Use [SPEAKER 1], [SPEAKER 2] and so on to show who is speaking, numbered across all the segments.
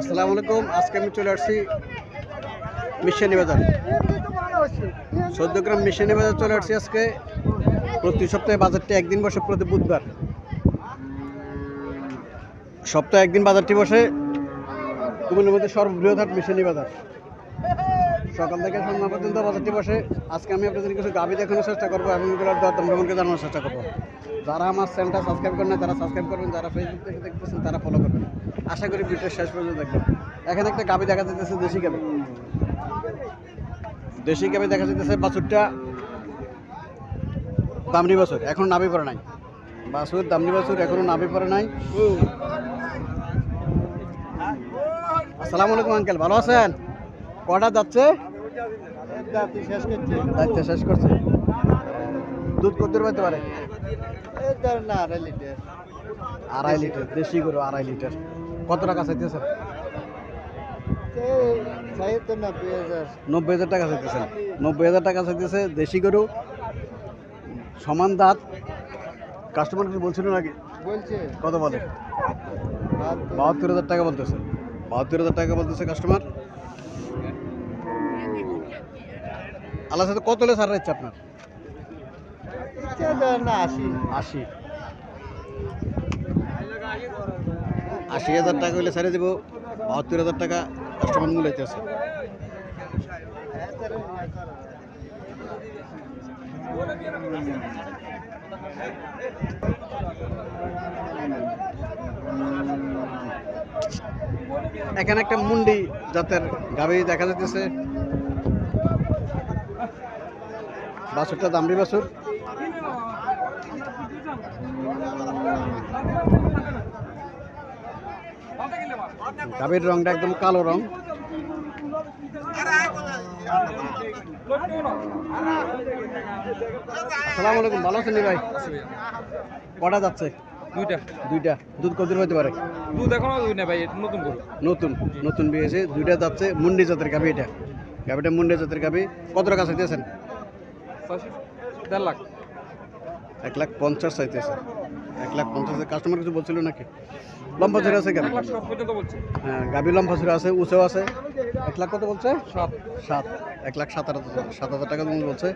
[SPEAKER 1] আসসালামু আলাইকুম। আজকে আমি চলে আসছি মিশানি বাজার, 14 গ্রাম মিশানি বাজার চলে আসছি আজকে। প্রতি সপ্তাহে বাজারটি একদিন বসে, প্রতি বুধবার। সপ্তাহে একদিন বাজারটি বসে। কুমিল্লার মধ্যে সর্ববৃহৎ হাট মিশানি বাজার। সকাল থেকে সন্ধ্যা পর্যন্ত বাজারটি বসে। আজকে আমি আপনাদের কিছু গাভী দেখানোর চেষ্টা করবো এবং এগুলোর দরদাম ভ্রমণকে জানানোর চেষ্টা করবো। যারা আমার চ্যানেলটা সাবস্ক্রাইব করেন না তারা সাবস্ক্রাইব করবেন, যারা ফেসবুক থেকে দেখতেছেন তারা ফলো করবেন। আশা করি ভিডিও শেষ পর্যন্ত দেখবেন। এখানে একটা গাভী দেখা যাচ্ছে, দেশি গাভী। দেশি গাভী দেখা যাচ্ছে। বাছুরটা দামড়ি বাছুর, এখনো নাভি পড়ে নাই। বাছুর দামড়ি বাছুর, এখনো নাভি পড়ে নাই। আসসালামু আলাইকুম আঙ্কেল, ভালো আছেন? কটা যাচ্ছে? দায়িত্ব শেষ করছে। দুধ কত দূর পাইতে পারে?
[SPEAKER 2] না 2.5 লিটার।
[SPEAKER 1] 2.5 লিটার দেশি গরু, 2.5 লিটার। কত টাকা চাইতেছেন? 90,000 টাকা চাইতেছেন। 90,000 টাকা চাইতেছে দেশি গরু, সমান দাঁত। কাস্টমার কিছু বলছিল নাকি?
[SPEAKER 2] বলছে
[SPEAKER 1] কত বলে? 72,000 টাকা বলতেছে। 72,000 টাকা বলতেছে কাস্টমার। আল্লাহ সাথে কত হলে ছাড় ইচ্ছে আপনার?
[SPEAKER 2] না
[SPEAKER 1] 80। 80,000 টাকা হলে ছেড়ে দেবো। 72,000 টাকা কাস্টমার মূল্য আছে। এখানে একটা মুন্ডি জাতের গাভী দেখা যাচ্ছে। বাছুরটা দামড়ি বাছুর। গাভীর রংটা একদম কালো রং। আসসালামু আলাইকুম, ভালো আছেন ভাই? কটা যাচ্ছে? দুইটা। দুধ কত হতে পারে?
[SPEAKER 2] দুধ এখনো দুই না ভাই, নতুন গরু।
[SPEAKER 1] নতুন বিয়েছে, দুইটা যাচ্ছে। মুন্ডি জাতের গাভী এটা। গাভীটা মুন্ডি জাতের গাভী। কত টাকা চাইতেছেন?
[SPEAKER 2] 1.5 লাখ।
[SPEAKER 1] 1,50,000 চাইতেছে। 1,50,000। কাস্টমার কিছু বলছিল নাকি? লম্বা ঝুড়ে আছে গাভী?
[SPEAKER 2] 1 লাখ 7 পর্যন্ত বলছে।
[SPEAKER 1] হ্যাঁ, গাভী লম্বা ঝুড়ে আছে, উঁচেও আছে। 1 লাখ কত বলছে?
[SPEAKER 2] 7।
[SPEAKER 1] 1,07,000 টাকা তুমি বলছে।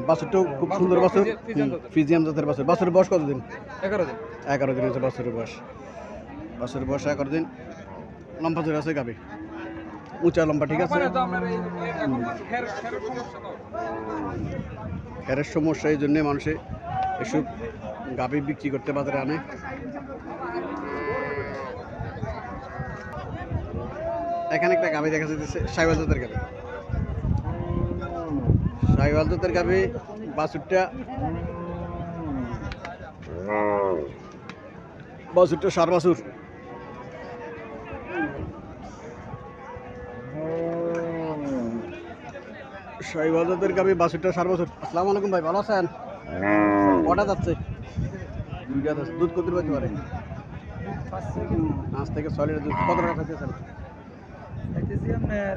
[SPEAKER 1] বাছুরটাও খুব সুন্দর বাছুর, ফিজিয়াম জাতের বাছুর। বাছুরের বয়স কতদিন?
[SPEAKER 2] 11 দিন।
[SPEAKER 1] 11 দিন হচ্ছে বাছুরের বয়স। বাছুরের বয়স 11 দিন। লম্বা ঝুড়ে আছে গাভী, উঁচা লম্বা, ঠিক আছে। হেরের সমস্যা, এই জন্যে মানুষে এসব গাভী বিক্রি করতে বাজারে আনে। এখানে একটা গাভী দেখা যাচ্ছে, সাইওয়াল জাতের গাভী। সাইওয়াল জাতের গাভী। বাছুরটা সার বাছুর। সাইওয়াল জাতের গাভী, বাছুরটা সার বাছুর। আসসালামু আলাইকুম ভাই, ভালো আছেন? কটা যাচ্ছে? দুইটা যাচ্ছে। দুধ কত পাইতে পারে? 5 থেকে 6 লিটার দুধ। কত টাকা চাইতেছেন?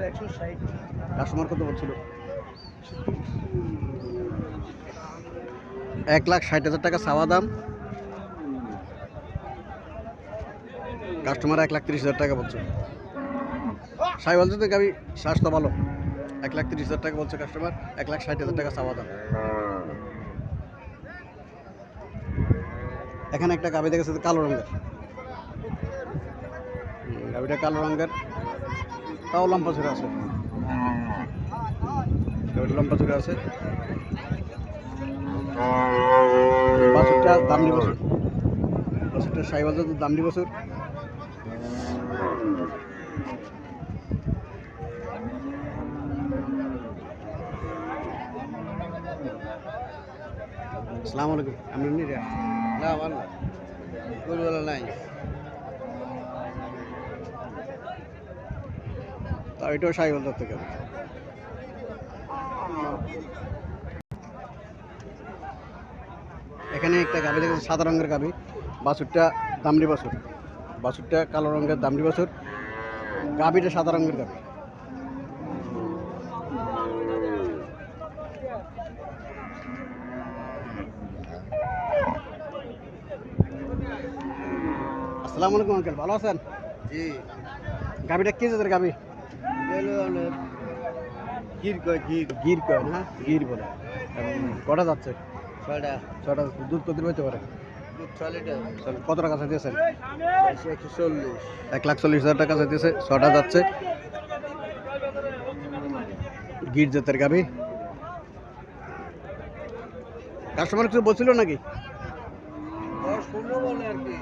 [SPEAKER 2] 160।
[SPEAKER 1] কাস্টমার কত বলছিল? 1,60,000 টাকা চাওয়া দাম। কাস্টমার 1,30,000 টাকা বলছে। সাইওয়াল জাতের গাভী, স্বাস্থ্য ভালো। 1,30,000 টাকা বলছে কাস্টমার। 1,60,000 টাকা চাওয়া দাম। এখানে একটা গাভী দেখেছে কালো রঙের। গাভীটা কালো রঙের, তাও লম্বা ঝুড়ে আছে। গাভীটা লম্বা ঝুড়ে আছে। বাছুরটা দামড়ি বাছুর। বাছুরটা সাইওয়াল জাতের দামড়ি বাছুর। আসসালামু আলাইকুম। আমি
[SPEAKER 2] না ভালো গরুওয়ালা নাই।
[SPEAKER 1] তা এটাও সাইওয়াল জাতের গাভী। এখানে একটা গাভী দেখেছে, সাদা রঙের গাভী। বাছুরটা দামড়ি বাছুর। বাছুরটা কালো রঙের দামড়ি বাছুর। গাভীটা সাদা রঙের গাভী। আসসালামু আলাইকুম আঙ্কেল, ভালো আছেন?
[SPEAKER 2] জি।
[SPEAKER 1] গাবিটা কি জাতের গাবি?
[SPEAKER 2] গির কয় গির
[SPEAKER 1] গির কয় না, গির বলে। কটা যাচ্ছে?
[SPEAKER 2] ছয়টা
[SPEAKER 1] ছটা। দুধ কত হইতে পারে?
[SPEAKER 2] দুধ 6 লিটার
[SPEAKER 1] কত টাকা চাইতেছেন?
[SPEAKER 2] 140
[SPEAKER 1] 1,40,000 টাকা চাইতেছে। ছটা যাচ্ছে। গির জাতের গাবি। কাস্টমার কিছু বলছিল নাকি?
[SPEAKER 2] 10-15 বলে আর কি।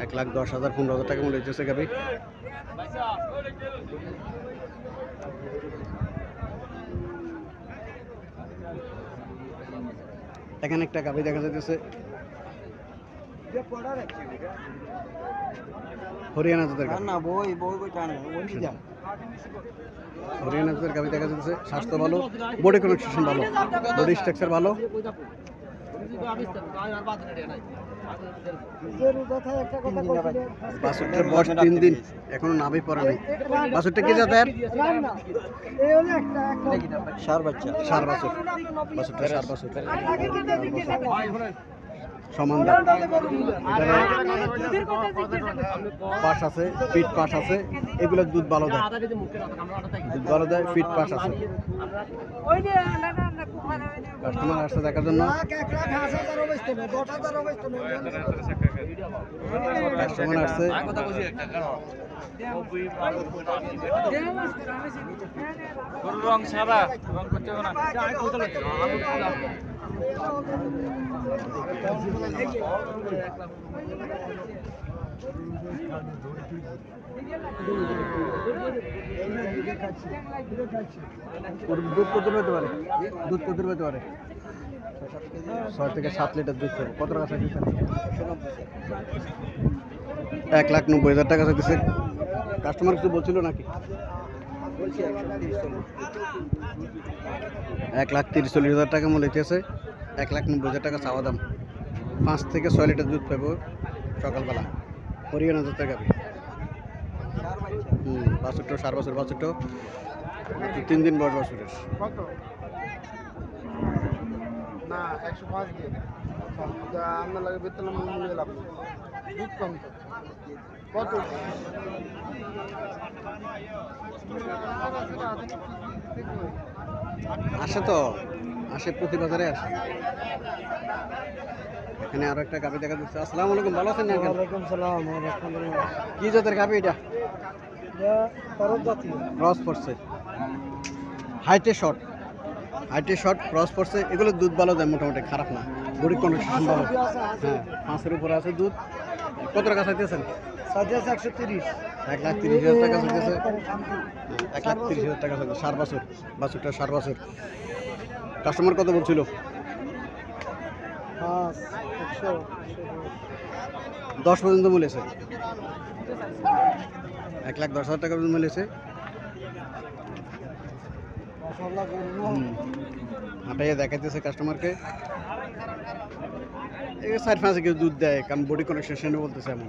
[SPEAKER 1] 1,10,000 15,000 টাকা মূল্য হইতেছে গাবি। এখানে একটা গাবি দেখা যাইতেছে হরিয়ানা জাতের গাবি।
[SPEAKER 2] না বই বই কই টানে ওই যা
[SPEAKER 1] হরিয়ানা জাতের গাবি দেখা যাচ্ছে। স্বাস্থ্য ভালো, বডি কনস্ট্রাকশন ভালো, বডি স্ট্রাকচার ভালো। বাছুরটার বয়স 3 দিন, এখনো নাভি পড়ে নাই। বাছুরটা কি জাতের?
[SPEAKER 2] সার বাচ্চা
[SPEAKER 1] ষাঁড় বাছুর। বাছুরটা ষাঁড় বাছুর। সমান দাম। এটারে পাশ আছে, ফিট পাশ আছে, এগুলো দুধ ভালো দেয়। দুধ ভালো দেয়, ফিট পাশ আছে। কাস্টমার আসছে দেখার জন্য। কাস্টমার আসছে।
[SPEAKER 2] রং সারা রং করতে হবে না
[SPEAKER 1] দুধ কত হতে পারে? দুধ কত হতে পারে? 6 থেকে 7 লিটার দুধ পাবে। কত টাকা চাইতেছেন? 1,90,000 টাকা চাইতেছে। কাস্টমার কিছু বলছিল নাকি?
[SPEAKER 2] বলছি
[SPEAKER 1] 1,30,000 টাকা মূল্য হইতেছে। 1,90,000 টাকা চাওয়া দাম। 5 থেকে 6 লিটার দুধ পাবো সকালবেলা। হরিয়ানা জাতের গাবি। বাছুরটা ষাঁড় বাছুর। বাছুরটা 3 দিন বয়স বাছুরের।
[SPEAKER 2] কত না 105 দিয়ে আমরা লাগে বেতন মূল্য লাভ দুধ কম তো কত
[SPEAKER 1] আসে তো, আসে প্রতি বাজারে আসে। এখানে আরো একটা গাবি দেখা যাচ্ছে। আসসালামু আলাইকুম, ভালো আছেন না?
[SPEAKER 2] ওয়ালাইকুম সালাম
[SPEAKER 1] কি জাতের গাবি এটা?
[SPEAKER 2] করব জাতীয়
[SPEAKER 1] ক্রস পড়ছে, হাইটে শর্ট। হাইটে শর্ট, ক্রস পড়ছে। এগুলো দুধ ভালো দেয়, মোটামুটি খারাপ না। বডি কন্ডিশন ভালো। হ্যাঁ, 5-এর উপরে আছে দুধ। কত টাকা চাইতেছেন?
[SPEAKER 2] 130
[SPEAKER 1] 1,30,000 টাকা চাইতেছে। 1,30,000 টাকা চাইতেছে। ষাঁড় বাছুর। বাছুরটা ষাঁড় বাছুর। কাস্টমার কত বলছিল? 10 পর্যন্ত বলেছে। 1,10,000 টাকা পর্যন্ত বলেছে। হাঁটাইয়া দেখাইতেছে কাস্টমারকে। 4-5 কেজি দুধ দেয়, কারণ বডি কনেকশন বলতেছে এমন।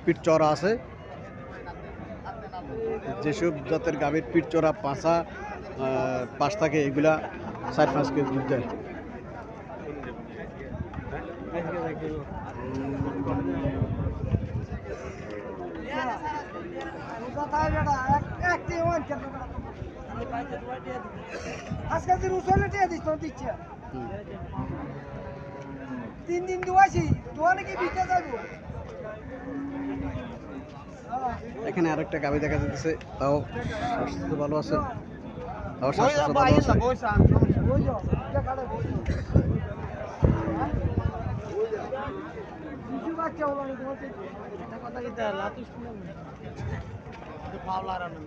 [SPEAKER 1] পিঠ চড়া আছে। যেসব জাতের গাভীর পিঠ চড়া পাঁচা পাশ থাকে, এগুলা 4-5 কেজি দুধ দেয়।
[SPEAKER 3] আজকে দিন উসলে টিয়া দিছ তো দিচ্ছে 3 দিন দুয়াছি দোয়ানে কি বিতে যাবো।
[SPEAKER 1] এখানে আরেকটা গাভী দেখা যাচ্ছে, তাও স্বাস্থ্য ভালো আছে। তাও স্বাস্থ্য ভালো আছে।
[SPEAKER 3] বুঝো এটা কাটে বুঝো কিছু বাচ্চা হলো না তোমার এটা কথা কি লাতুস শুনে এটা পাওলা রানো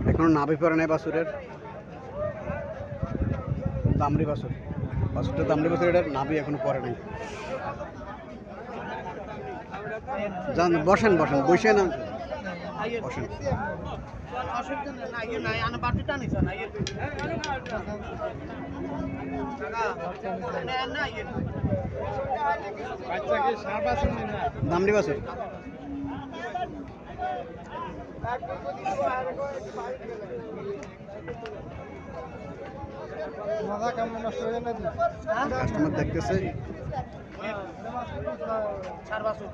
[SPEAKER 1] এখনো নাভি পড়ে নাই বাছুরের। দামড়ি বাছুর। বাছুরটা দামড়ি বাছুর, এটার নাভি এখনো পড়ে নাই। যান, বসেন বসেন, বসে না বসেন।
[SPEAKER 3] অসুবিধা নাই ইয়ে নাই আনা বাটিটা নিছ না ইয়ে টাকা না ইয়ে বাচ্চা কি সারবাসন না
[SPEAKER 1] দামড়ি বাছুর।
[SPEAKER 3] মাথা কেমন নষ্ট হয়ে না
[SPEAKER 1] কাস্টমার দেখতেছে।
[SPEAKER 3] চার বছর